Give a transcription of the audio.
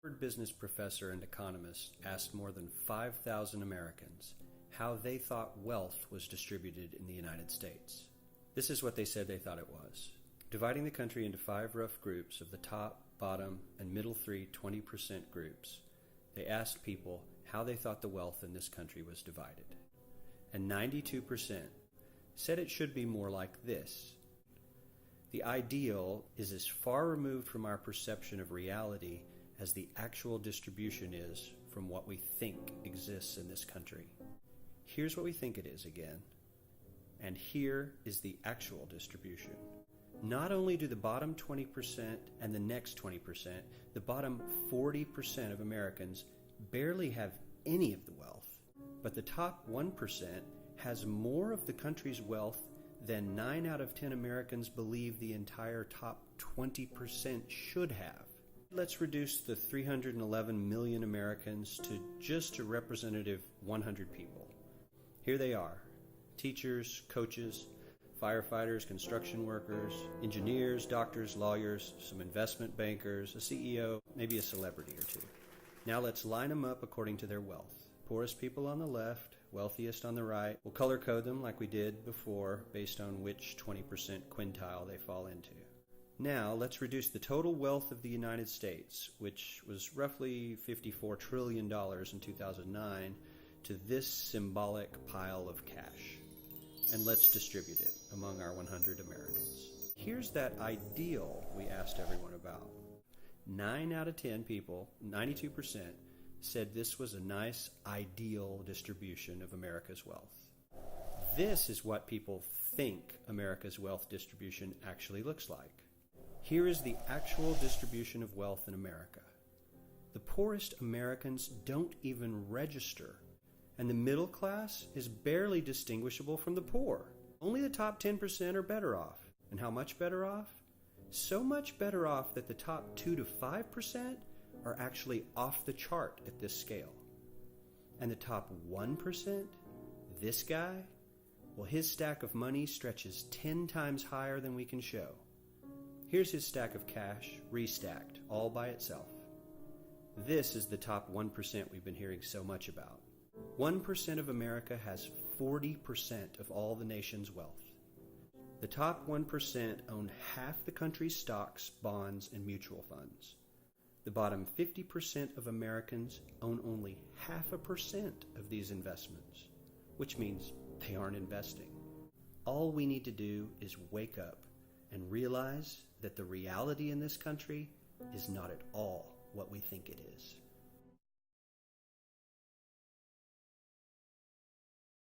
Harvard business professor and economist asked more than 5,000 Americans how they thought wealth was distributed in the United States. This is what they said they thought it was. Dividing the country into 5 rough groups of the top, bottom, and middle 3 20% groups, they asked people how they thought the wealth in this country was divided. And 92% said it should be more like this. The ideal is as far removed from our perception of reality as the actual distribution is from what we think exists in this country. Here's what we think it is again, and here is the actual distribution. Not only do the bottom 20% and the next 20%, the bottom 40% of Americans barely have any of the wealth, but the top 1% has more of the country's wealth than 9 out of 10 Americans believe the entire top 20% should have. Let's reduce the 311 million Americans to just a representative 100 people. Here they are: teachers, coaches, firefighters, construction workers, engineers, doctors, lawyers, some investment bankers, a CEO, maybe a celebrity or two. Now let's line them up according to their wealth. Poorest people on the left, wealthiest on the right. We'll color code them like we did before based on which 20% quintile they fall into. Now, let's reduce the total wealth of the United States, which was roughly $54 trillion in 2009, to this symbolic pile of cash. And let's distribute it among our 100 Americans. Here's that ideal we asked everyone about. 9 out of 10 people, 92%, said this was a nice, ideal distribution of America's wealth. This is what people think America's wealth distribution actually looks like. Here is the actual distribution of wealth in America. The poorest Americans don't even register, and the middle class is barely distinguishable from the poor. Only the top 10% are better off. And how much better off? So much better off that the top 2 to 5% are actually off the chart at this scale. And the top 1%, this guy, well, his stack of money stretches 10 times higher than we can show. Here's his stack of cash, restacked, all by itself. This is the top 1% we've been hearing so much about. 1% of America has 40% of all the nation's wealth. The top 1% own half the country's stocks, bonds, and mutual funds. The bottom 50% of Americans own only 0.5% of these investments, which means they aren't investing. All we need to do is wake up and realize that the reality in this country is not at all what we think it is.